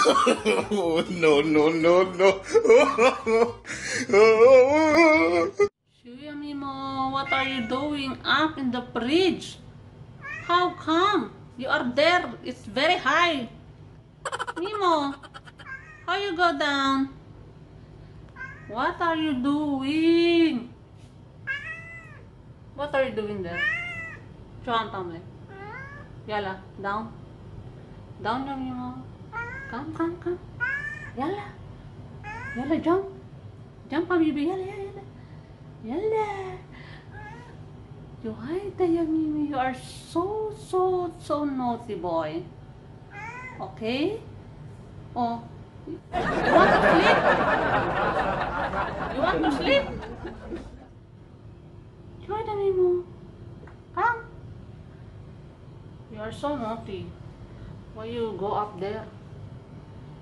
Oh, no, no, no, no. Mimo, what are you doing up in the fridge? How come? You are there. It's very high. Mimo, how you go down? What are you doing? What are you doing there? Chantame. Yala, down. Down na Mimo. Come, come, come. Yala. Yala, jump. Jump, baby. Yala, yala, yala. Yala. You hide there, Mimi. You are so naughty boy. Okay? Oh. You want to sleep? You want to sleep? Try the Mimo. Come. You are so naughty. Why you go up there?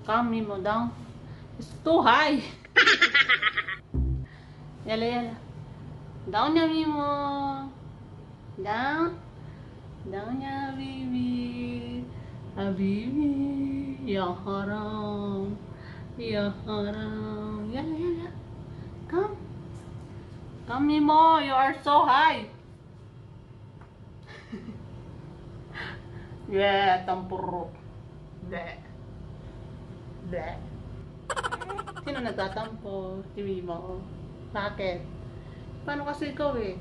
Come, Mimo, down. It's too high. Yala, yala. Down na, Mimo. Down. Down ya, baby. Habibi. Ya haram. Ya haram. Yala, yala. Come. Come, Mimo. You are so high. Yeah, tampurok. Bleh. Bleh. Sino nagtatampo? Si Mimo. Bakit? Paano kasi ikaw eh?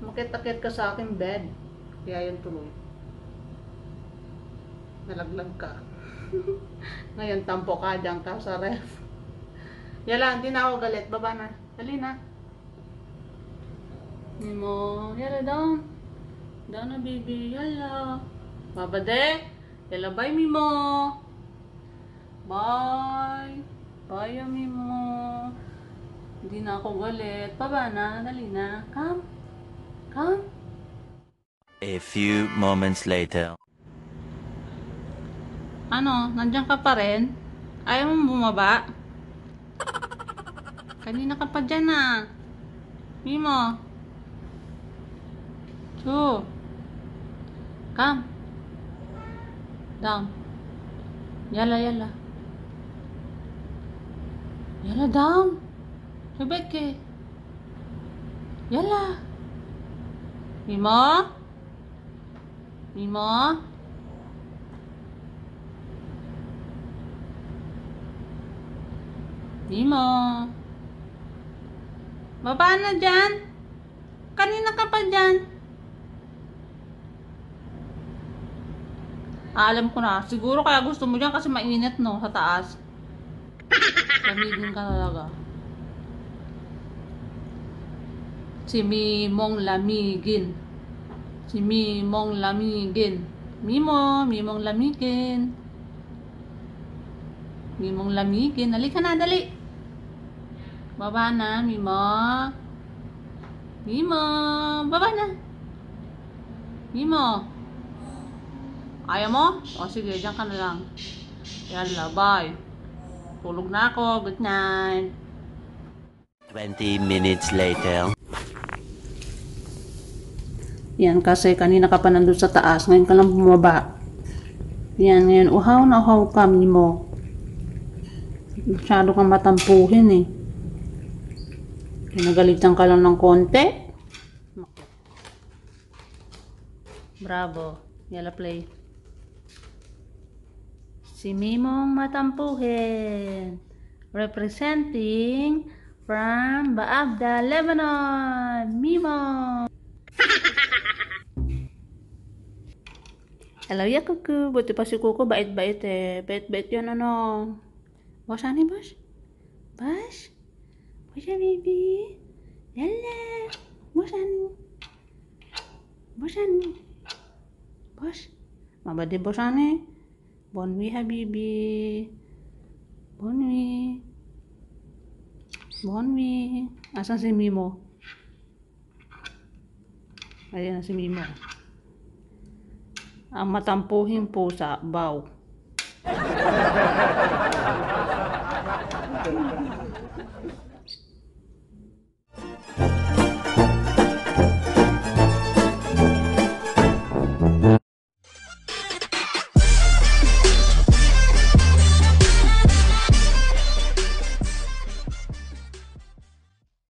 Makit-akit ka sa akin bed. Kaya yun tuloy. Nalaglag ka. Ngayon tampo ka dyan ka sa ref. Yala, hindi na ako galit. Baba na. Dali na. Mimo. Yala, down. Down na baby. Yala. Baba de. Yala, bye Mimo. Bye. Bye Mimo. Hindi na ako galit. Baba na. Dali na. Come. Come. A few moments later. Ano? Nandiyan ka pa rin? Ayaw mong bumaba? Kanina ka pa dyan ah. Mimo. Two. Come. Down. Yala, yala. Yala, down. Subit ke. Yala. Mimo? Mimo? Mimo? Baba na dyan. Kanina ka pa dyan. Alam ko na. Siguro kaya gusto mo dyan kasi mainit no, sa taas. Lamigin ka talaga. Si Mimong lamigin. Si Mimong lamigin. Mimo, Mimong lamigin. Mimong lamigin. Halika na, dali. Baba na, Mimo. Mimo, baba na. Mimo. Ayaw mo? O sige, dyan ka na lang. Yalla, bye. Tulog na ako. Good night. 20 minutes later. Yan, kasi kanina ka pa nandun sa taas. Ngayon ka lang bumaba. Yan, ngayon. Uhaw na uhaw ka, Mimo. Masyado kang matampuhin eh. Pinagalitan ka lang ng konti. Bravo. Yala, play. Si Mimong matampuhin. Representing from Baabda, Lebanon. Mimo. Hello, ya kuku. Buti pa si kuku bait-bait eh. Bait-bait yun ano. Bos ani bos? Bos? Bos ya baby? Yalla. Bos ani? Bos ani? Bos? Mabadi bos ani? Bonwi habibi. Bonwi. Bonwi. Asan si Mimo? Ayan na si Mimo. Ang matampuhin pusa, baw.